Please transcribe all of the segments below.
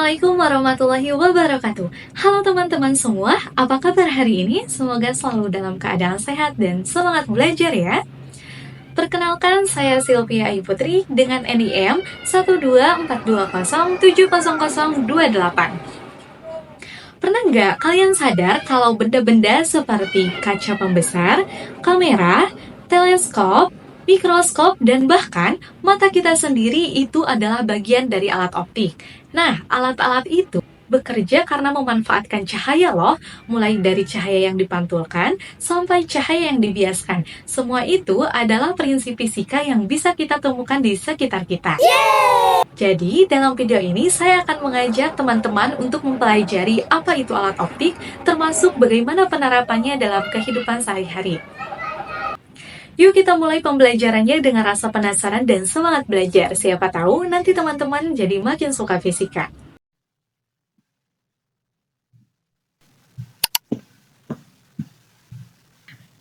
Assalamualaikum warahmatullahi wabarakatuh. Halo teman-teman semua, apa kabar hari ini? Semoga selalu dalam keadaan sehat dan semangat belajar ya. Perkenalkan, saya Sylvia Ayu Putri dengan NIM 12420700028. Pernah nggak kalian sadar kalau benda-benda seperti kaca pembesar, kamera, teleskop, mikroskop, dan bahkan mata kita sendiri itu adalah bagian dari alat optik? Nah, alat-alat itu bekerja karena memanfaatkan cahaya loh, mulai dari cahaya yang dipantulkan sampai cahaya yang dibiaskan. Semua itu adalah prinsip fisika yang bisa kita temukan di sekitar kita. Jadi, dalam video ini saya akan mengajak teman-teman untuk mempelajari apa itu alat optik, termasuk bagaimana penerapannya dalam kehidupan sehari-hari. Yuk kita mulai pembelajarannya dengan rasa penasaran dan semangat belajar. Siapa tahu nanti teman-teman jadi makin suka fisika.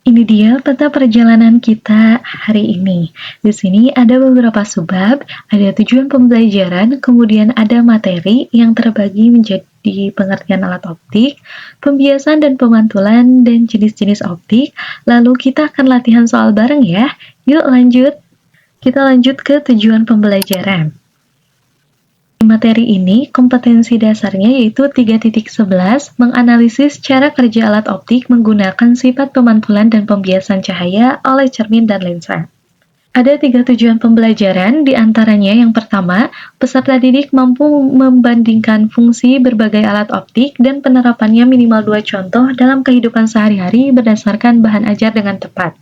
Ini dia peta perjalanan kita hari ini. Di sini ada beberapa subbab, ada tujuan pembelajaran, kemudian ada materi yang terbagi menjadi pengertian alat optik, pembiasan dan pemantulan, dan jenis-jenis optik. Lalu kita akan latihan soal bareng ya. Yuk lanjut. Kita lanjut ke tujuan pembelajaran. Di materi ini, kompetensi dasarnya yaitu 3.11, menganalisis cara kerja alat optik menggunakan sifat pemantulan dan pembiasan cahaya oleh cermin dan lensa. Ada 3 tujuan pembelajaran, diantaranya yang pertama, peserta didik mampu membandingkan fungsi berbagai alat optik dan penerapannya minimal 2 contoh dalam kehidupan sehari-hari berdasarkan bahan ajar dengan tepat.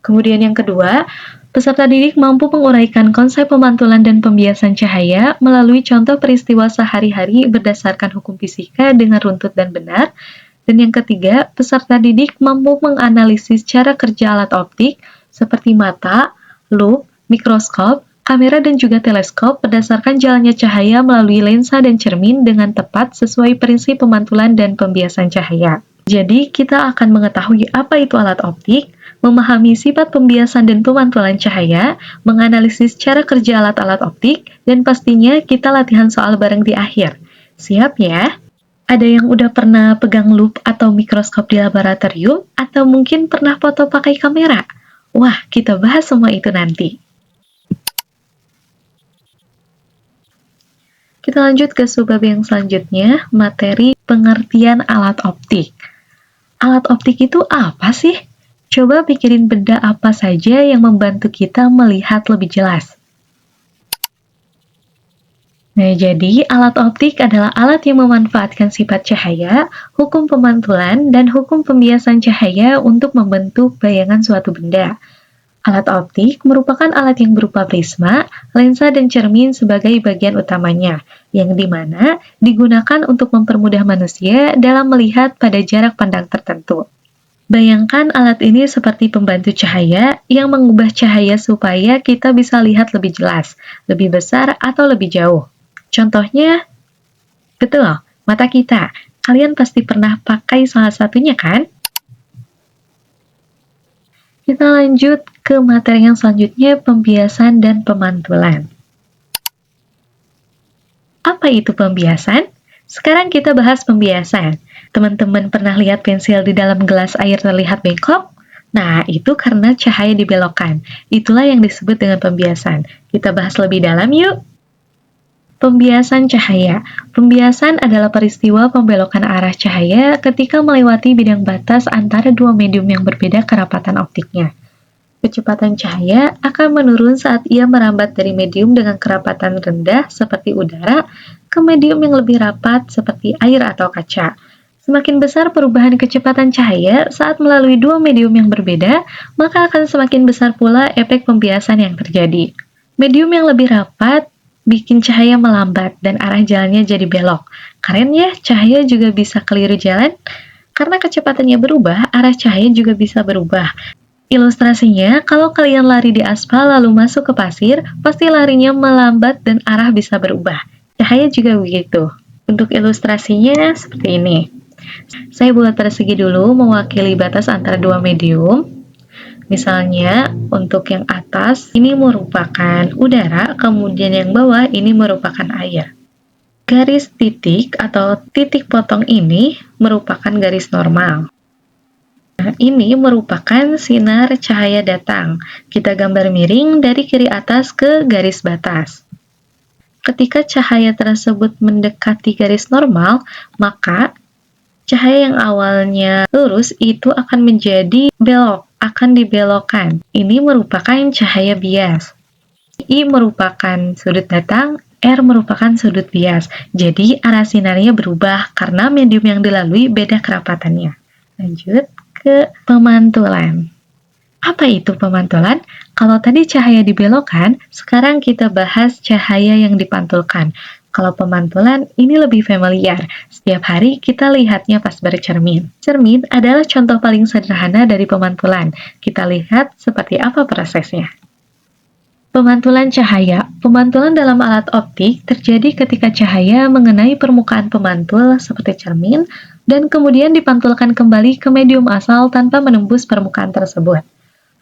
Kemudian yang kedua, peserta didik mampu menguraikan konsep pemantulan dan pembiasan cahaya melalui contoh peristiwa sehari-hari berdasarkan hukum fisika dengan runtut dan benar. Dan yang ketiga, peserta didik mampu menganalisis cara kerja alat optik seperti mata, lup, mikroskop, kamera dan juga teleskop berdasarkan jalannya cahaya melalui lensa dan cermin dengan tepat sesuai prinsip pemantulan dan pembiasan cahaya. Jadi, kita akan mengetahui apa itu alat optik, memahami sifat pembiasan dan pemantulan cahaya, menganalisis cara kerja alat-alat optik, dan pastinya kita latihan soal bareng di akhir. Siap ya? Ada yang udah pernah pegang lup atau mikroskop di laboratorium, atau mungkin pernah foto pakai kamera? Wah, kita bahas semua itu nanti. Kita lanjut ke subbab yang selanjutnya, materi pengertian alat optik. Alat optik itu apa sih? Coba pikirin benda apa saja yang membantu kita melihat lebih jelas. Nah, jadi alat optik adalah alat yang memanfaatkan sifat cahaya, hukum pemantulan, dan hukum pembiasan cahaya untuk membentuk bayangan suatu benda. Alat optik merupakan alat yang berupa prisma, lensa, dan cermin sebagai bagian utamanya, yang dimana digunakan untuk mempermudah manusia dalam melihat pada jarak pandang tertentu. Bayangkan alat ini seperti pembantu cahaya yang mengubah cahaya supaya kita bisa lihat lebih jelas, lebih besar, atau lebih jauh. Contohnya, betul, mata kita. Kalian pasti pernah pakai salah satunya kan? Kita lanjut ke materi yang selanjutnya, pembiasan dan pemantulan. Apa itu pembiasan? Sekarang kita bahas pembiasan. Teman-teman pernah lihat pensil di dalam gelas air terlihat bengkok? Nah, itu karena cahaya dibelokkan. Itulah yang disebut dengan pembiasan. Kita bahas lebih dalam yuk. Pembiasan cahaya. Pembiasan adalah peristiwa pembelokan arah cahaya ketika melewati bidang batas antara dua medium yang berbeda kerapatan optiknya. Kecepatan cahaya akan menurun saat ia merambat dari medium dengan kerapatan rendah seperti udara ke medium yang lebih rapat seperti air atau kaca. Semakin besar perubahan kecepatan cahaya saat melalui dua medium yang berbeda, maka akan semakin besar pula efek pembiasan yang terjadi. Medium yang lebih rapat bikin cahaya melambat dan arah jalannya jadi belok. Keren ya, cahaya juga bisa keliru jalan. Karena kecepatannya berubah, arah cahaya juga bisa berubah. Ilustrasinya, kalau kalian lari di aspal lalu masuk ke pasir, pasti larinya melambat dan arah bisa berubah. Cahaya juga begitu. Untuk ilustrasinya seperti ini. Saya buat persegi dulu mewakili batas antara dua medium. Misalnya, untuk yang atas ini merupakan udara, kemudian yang bawah ini merupakan air. Garis titik atau titik potong ini merupakan garis normal. Nah, ini merupakan sinar cahaya datang. Kita gambar miring dari kiri atas ke garis batas. Ketika cahaya tersebut mendekati garis normal, maka cahaya yang awalnya lurus itu akan menjadi belok, akan dibelokkan. Ini merupakan cahaya bias. I merupakan sudut datang, R merupakan sudut bias. Jadi arah sinarnya berubah karena medium yang dilalui beda kerapatannya. Lanjut ke pemantulan. Apa itu pemantulan? Kalau tadi cahaya dibelokkan, sekarang kita bahas cahaya yang dipantulkan. Kalau pemantulan, ini lebih familiar. Setiap hari kita lihatnya pas bercermin. Cermin adalah contoh paling sederhana dari pemantulan. Kita lihat seperti apa prosesnya. Pemantulan cahaya. Pemantulan dalam alat optik terjadi ketika cahaya mengenai permukaan pemantul seperti cermin dan kemudian dipantulkan kembali ke medium asal tanpa menembus permukaan tersebut.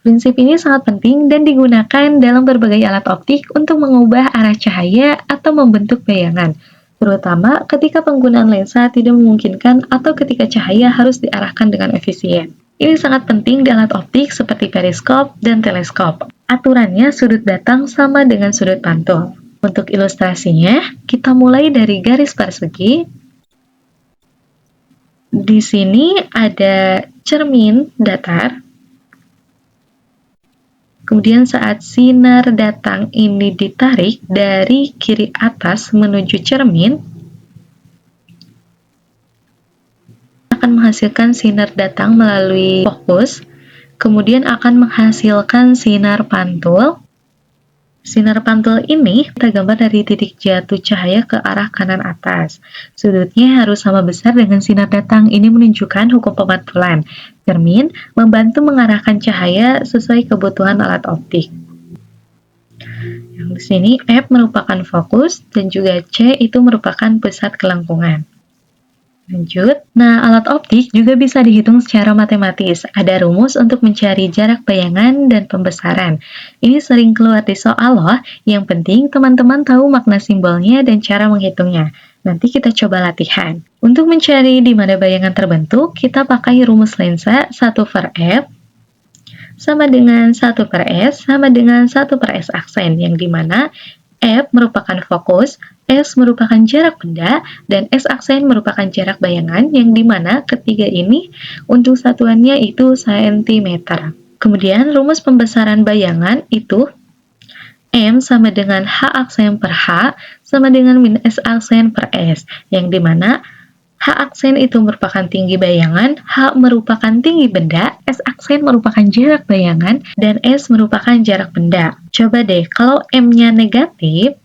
Prinsip ini sangat penting dan digunakan dalam berbagai alat optik untuk mengubah arah cahaya atau membentuk bayangan, terutama ketika penggunaan lensa tidak memungkinkan atau ketika cahaya harus diarahkan dengan efisien. Ini sangat penting di alat optik seperti periskop dan teleskop. Aturannya sudut datang sama dengan sudut pantul. Untuk ilustrasinya, kita mulai dari garis persegi. Di sini ada cermin datar. Kemudian saat sinar datang ini ditarik dari kiri atas menuju cermin, akan menghasilkan sinar datang melalui fokus, kemudian akan menghasilkan sinar pantul. Sinar pantul ini kita gambar dari titik jatuh cahaya ke arah kanan atas. Sudutnya harus sama besar dengan sinar datang. Ini menunjukkan hukum pemantulan. Cermin membantu mengarahkan cahaya sesuai kebutuhan alat optik. Yang di sini F merupakan fokus dan juga C itu merupakan pusat kelengkungan. Lanjut, nah alat optik juga bisa dihitung secara matematis. Ada rumus untuk mencari jarak bayangan dan pembesaran. Ini sering keluar di soal loh, yang penting teman-teman tahu makna simbolnya dan cara menghitungnya. Nanti kita coba latihan. Untuk mencari di mana bayangan terbentuk, kita pakai rumus lensa 1/F sama dengan 1/S sama dengan 1/S aksen, yang dimana F merupakan fokus, S merupakan jarak benda, dan S aksen merupakan jarak bayangan, yang dimana ketiga ini untuk satuannya itu cm. Kemudian rumus pembesaran bayangan itu M sama dengan H aksen per H sama dengan min S aksen per S, yang dimana H aksen itu merupakan tinggi bayangan, H merupakan tinggi benda, S aksen merupakan jarak bayangan, dan S merupakan jarak benda. Coba deh, kalau M-nya negatif,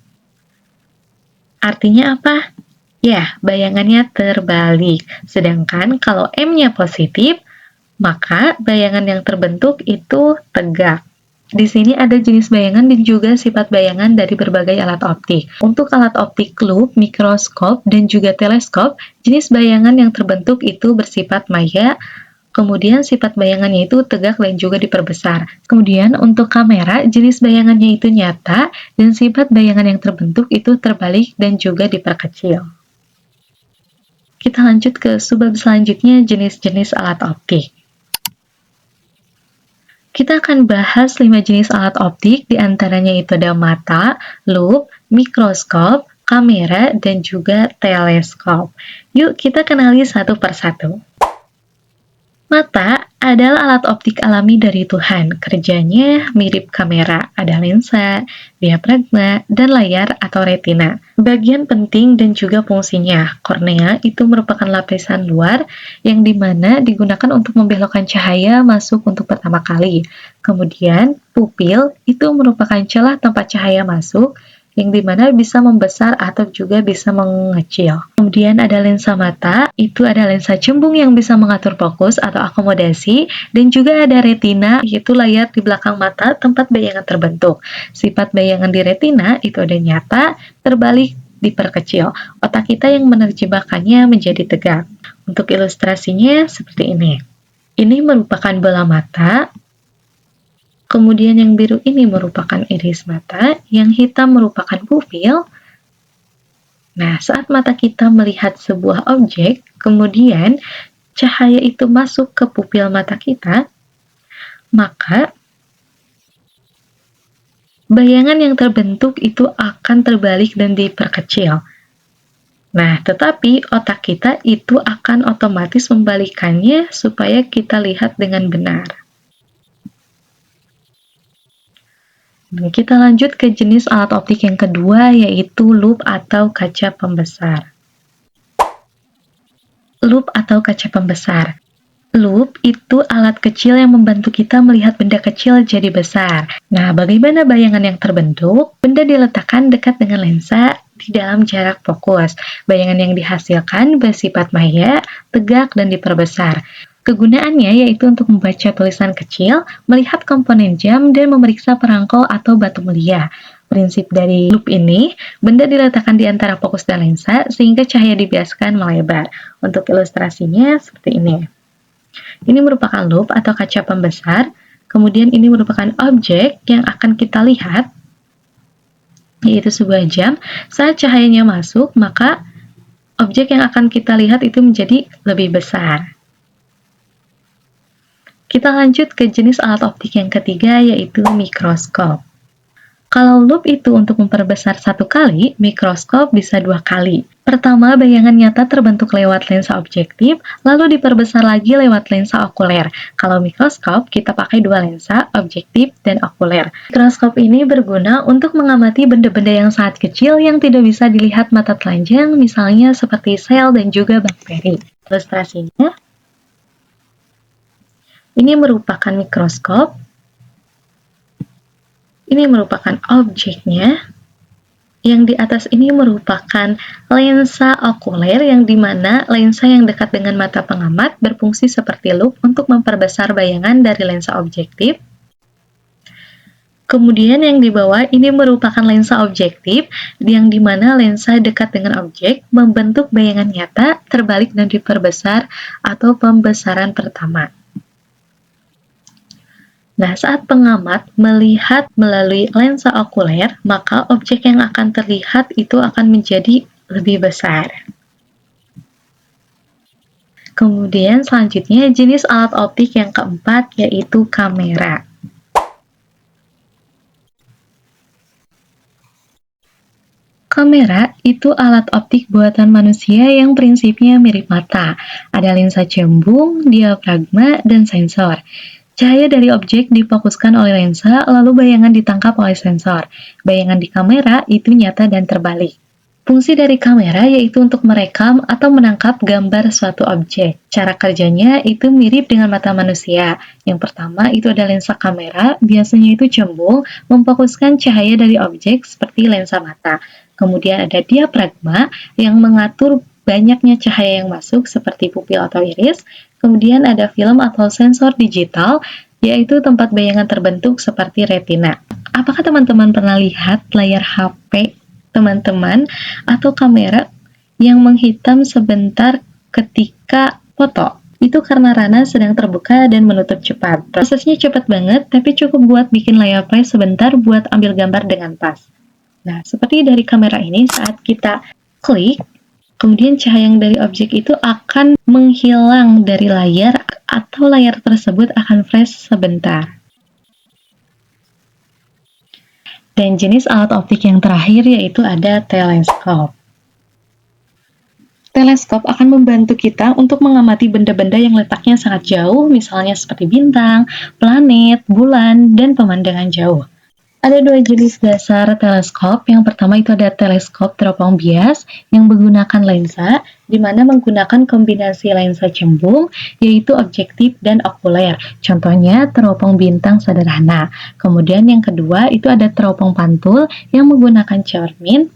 artinya apa? Ya, bayangannya terbalik. Sedangkan kalau M-nya positif, maka bayangan yang terbentuk itu tegak. Di sini ada jenis bayangan dan juga sifat bayangan dari berbagai alat optik. Untuk alat optik loop, mikroskop, dan juga teleskop, jenis bayangan yang terbentuk itu bersifat maya, kemudian sifat bayangannya itu tegak dan juga diperbesar. Kemudian untuk kamera, jenis bayangannya itu nyata, dan sifat bayangan yang terbentuk itu terbalik dan juga diperkecil. Kita lanjut ke subbab selanjutnya, jenis-jenis alat optik. Kita akan bahas 5 jenis alat optik, diantaranya itu ada mata, loop, mikroskop, kamera, dan juga teleskop. Yuk kita kenali satu persatu. Mata adalah alat optik alami dari Tuhan. Kerjanya mirip kamera, ada lensa, diafragma, dan layar atau retina. Bagian penting dan juga fungsinya, kornea itu merupakan lapisan luar yang dimana digunakan untuk membelokkan cahaya masuk untuk pertama kali. Kemudian, pupil itu merupakan celah tempat cahaya masuk, yang dimana bisa membesar atau juga bisa mengecil. Kemudian ada lensa mata, itu ada lensa cembung yang bisa mengatur fokus atau akomodasi, dan juga ada retina, yaitu layar di belakang mata tempat bayangan terbentuk. Sifat bayangan di retina itu ada nyata, terbalik, diperkecil. Otak kita yang menerjemahkannya menjadi tegak. Untuk ilustrasinya seperti ini. Ini merupakan bola mata. Kemudian yang biru ini merupakan iris mata, yang hitam merupakan pupil, Nah, saat mata kita melihat sebuah objek, kemudian cahaya itu masuk ke pupil mata kita, maka bayangan yang terbentuk itu akan terbalik dan diperkecil. Nah, tetapi otak kita itu akan otomatis membalikannya supaya kita lihat dengan benar. Nah, kita lanjut ke jenis alat optik yang kedua, yaitu lup atau kaca pembesar. Lup atau kaca pembesar. Lup itu alat kecil yang membantu kita melihat benda kecil jadi besar. Nah, bagaimana bayangan yang terbentuk? Benda diletakkan dekat dengan lensa di dalam jarak fokus. Bayangan yang dihasilkan bersifat maya, tegak, dan diperbesar. Kegunaannya yaitu untuk membaca tulisan kecil, melihat komponen jam, dan memeriksa perangko atau batu mulia. Prinsip dari lup ini, benda diletakkan di antara fokus dan lensa sehingga cahaya dibiaskan melebar. Untuk ilustrasinya seperti ini. Ini merupakan lup atau kaca pembesar, kemudian ini merupakan objek yang akan kita lihat, yaitu sebuah jam. Saat cahayanya masuk, maka objek yang akan kita lihat itu menjadi lebih besar. Kita lanjut ke jenis alat optik yang ketiga, yaitu mikroskop. Kalau lup itu untuk memperbesar satu kali, mikroskop bisa 2 kali. Pertama, bayangan nyata terbentuk lewat lensa objektif, lalu diperbesar lagi lewat lensa okuler. Kalau mikroskop, kita pakai 2 lensa, objektif dan okuler. Mikroskop ini berguna untuk mengamati benda-benda yang sangat kecil yang tidak bisa dilihat mata telanjang, misalnya seperti sel dan juga bakteri. Ilustrasinya, ini merupakan mikroskop. Ini merupakan objeknya. Yang di atas ini merupakan lensa okuler yang dimana lensa yang dekat dengan mata pengamat berfungsi seperti lup untuk memperbesar bayangan dari lensa objektif. Kemudian yang di bawah ini merupakan lensa objektif yang dimana lensa dekat dengan objek membentuk bayangan nyata terbalik dan diperbesar atau pembesaran pertama. Nah, saat pengamat melihat melalui lensa okuler, maka objek yang akan terlihat itu akan menjadi lebih besar. Kemudian selanjutnya jenis alat optik yang keempat, yaitu kamera. Kamera itu alat optik buatan manusia yang prinsipnya mirip mata. Ada lensa cembung, diafragma, dan sensor. Cahaya dari objek difokuskan oleh lensa, lalu bayangan ditangkap oleh sensor. Bayangan di kamera itu nyata dan terbalik. Fungsi dari kamera yaitu untuk merekam atau menangkap gambar suatu objek. Cara kerjanya itu mirip dengan mata manusia. Yang pertama itu ada lensa kamera, biasanya itu cembung, memfokuskan cahaya dari objek seperti lensa mata. Kemudian ada diafragma yang mengatur banyaknya cahaya yang masuk seperti pupil atau iris. Kemudian ada film atau sensor digital, yaitu tempat bayangan terbentuk seperti retina. Apakah teman-teman pernah lihat layar HP teman-teman atau kamera yang menghitam sebentar ketika foto? Itu karena rana sedang terbuka dan menutup cepat. Prosesnya cepat banget, tapi cukup buat bikin layar flash sebentar buat ambil gambar dengan pas. Nah, seperti dari kamera ini, saat kita klik, kemudian cahaya yang dari objek itu akan menghilang dari layar atau layar tersebut akan flash sebentar. Dan jenis alat optik yang terakhir yaitu ada teleskop. Teleskop akan membantu kita untuk mengamati benda-benda yang letaknya sangat jauh, misalnya seperti bintang, planet, bulan, dan pemandangan jauh. Ada 2 jenis dasar teleskop. Yang pertama itu ada teleskop teropong bias yang menggunakan lensa, di mana menggunakan kombinasi lensa cembung, yaitu objektif dan okuler. Contohnya teropong bintang sederhana. Kemudian yang kedua itu ada teropong pantul yang menggunakan cermin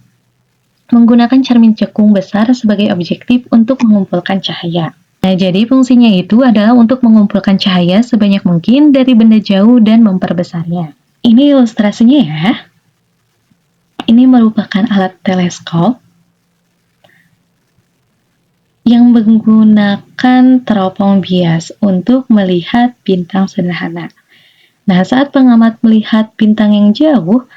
cekung besar sebagai objektif untuk mengumpulkan cahaya. Nah, jadi fungsinya itu adalah untuk mengumpulkan cahaya sebanyak mungkin dari benda jauh dan memperbesarnya. Ini ilustrasinya ya. Ini merupakan alat teleskop yang menggunakan teropong bias untuk melihat bintang sederhana. Nah, saat pengamat melihat bintang yang jauh,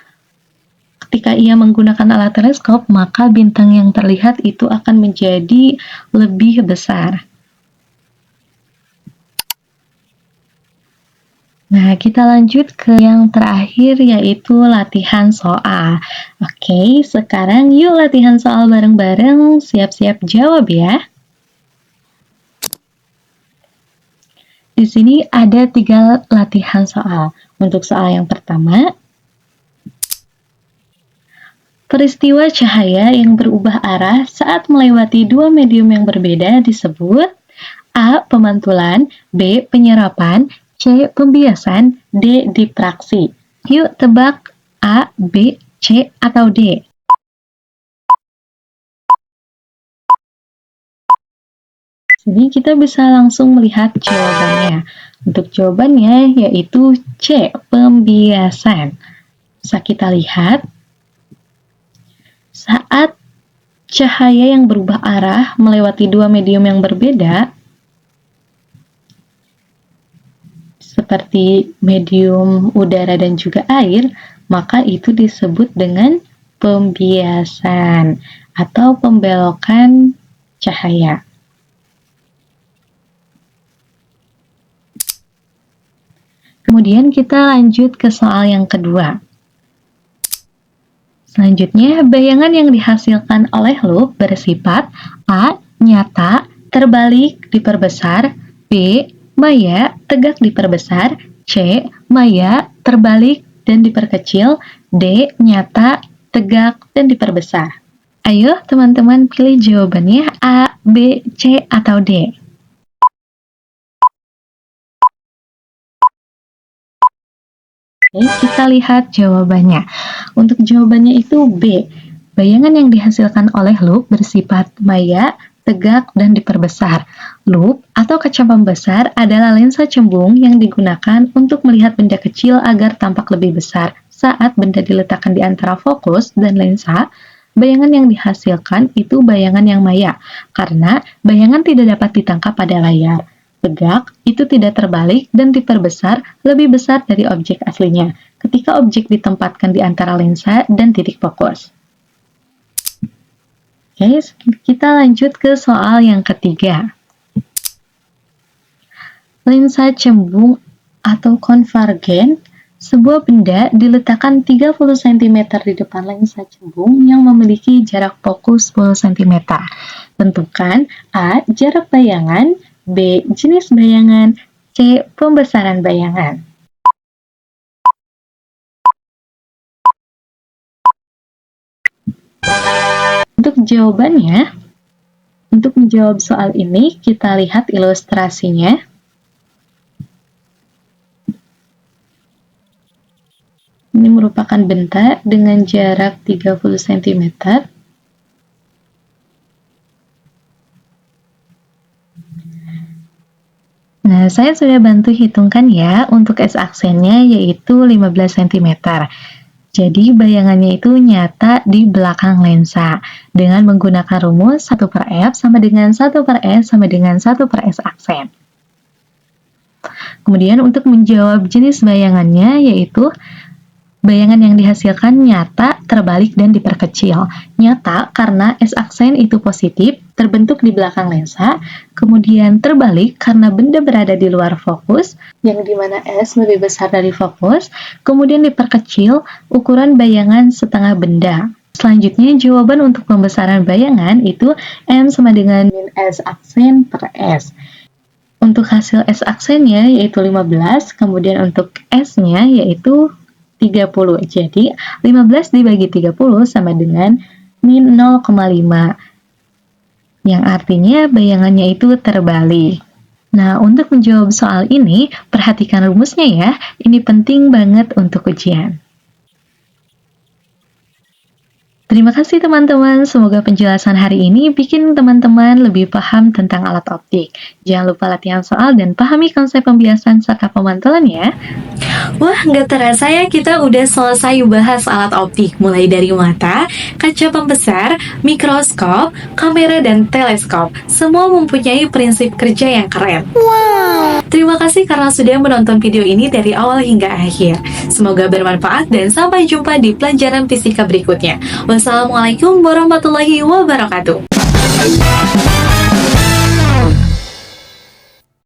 ketika ia menggunakan alat teleskop, maka bintang yang terlihat itu akan menjadi lebih besar. Nah, kita lanjut ke yang terakhir, yaitu latihan soal. Oke, sekarang yuk latihan soal bareng-bareng, siap-siap jawab ya. Di sini ada 3 latihan soal. Untuk soal yang pertama, peristiwa cahaya yang berubah arah saat melewati 2 medium yang berbeda disebut A. Pemantulan, B. Penyerapan, C. Pembiasan, D. Difraksi. Yuk tebak A, B, C, atau D. Jadi kita bisa langsung melihat jawabannya. Untuk jawabannya yaitu C. Pembiasan. Bisa kita lihat saat cahaya yang berubah arah melewati 2 medium yang berbeda, seperti medium udara dan juga air, maka itu disebut dengan pembiasan atau pembelokan cahaya. Kemudian kita lanjut ke soal yang kedua. Selanjutnya, bayangan yang dihasilkan oleh loop bersifat A. Nyata, terbalik, diperbesar, B. Maya, tegak diperbesar, C. Maya, terbalik dan diperkecil, D. Nyata, tegak dan diperbesar. Ayo teman-teman pilih jawabannya A, B, C, atau D. Oke, kita lihat jawabannya. Untuk jawabannya itu B. Bayangan yang dihasilkan oleh loop bersifat maya, tegak, dan diperbesar. Loop atau kaca pembesar adalah lensa cembung yang digunakan untuk melihat benda kecil agar tampak lebih besar. Saat benda diletakkan di antara fokus dan lensa, bayangan yang dihasilkan itu bayangan yang maya, karena bayangan tidak dapat ditangkap pada layar. Tegak itu tidak terbalik dan diperbesar lebih besar dari objek aslinya ketika objek ditempatkan di antara lensa dan titik fokus. Oke, kita lanjut ke soal yang ketiga. Lensa cembung atau konvergen, sebuah benda diletakkan 30 cm di depan lensa cembung yang memiliki jarak fokus 10 cm. Tentukan A. Jarak bayangan, B. Jenis bayangan, C. Pembesaran bayangan. Untuk jawabannya, untuk menjawab soal ini, kita lihat ilustrasinya. Ini merupakan benda dengan jarak 30 cm. Nah, saya sudah bantu hitungkan ya untuk S-aksennya yaitu 15 cm. Jadi bayangannya itu nyata di belakang lensa dengan menggunakan rumus 1/F sama dengan 1/S sama dengan 1/S aksen. Kemudian untuk menjawab jenis bayangannya yaitu bayangan yang dihasilkan nyata, terbalik, dan diperkecil. Nyata karena S-aksen itu positif, terbentuk di belakang lensa, kemudian terbalik karena benda berada di luar fokus, yang dimana S lebih besar dari fokus, kemudian diperkecil ukuran bayangan setengah benda. Selanjutnya, jawaban untuk pembesaran bayangan itu M sama dengan min S-aksen per S. Untuk hasil S-aksennya yaitu 15, kemudian untuk S-nya yaitu 30. Jadi, 15 dibagi 30 sama dengan min 0,5. Yang artinya bayangannya itu terbalik. Nah, untuk menjawab soal ini, perhatikan rumusnya ya. Ini penting banget untuk ujian. Terima kasih teman-teman, semoga penjelasan hari ini bikin teman-teman lebih paham tentang alat optik. Jangan lupa latihan soal dan pahami konsep pembiasan serta pemantulan ya. Wah, nggak terasa ya kita udah selesai bahas alat optik, mulai dari mata, kaca pembesar, mikroskop, kamera, dan teleskop. Semua mempunyai prinsip kerja yang keren. Terima kasih karena sudah menonton video ini dari awal hingga akhir. Semoga bermanfaat dan sampai jumpa di pelajaran fisika berikutnya. Wassalamualaikum warahmatullahi wabarakatuh.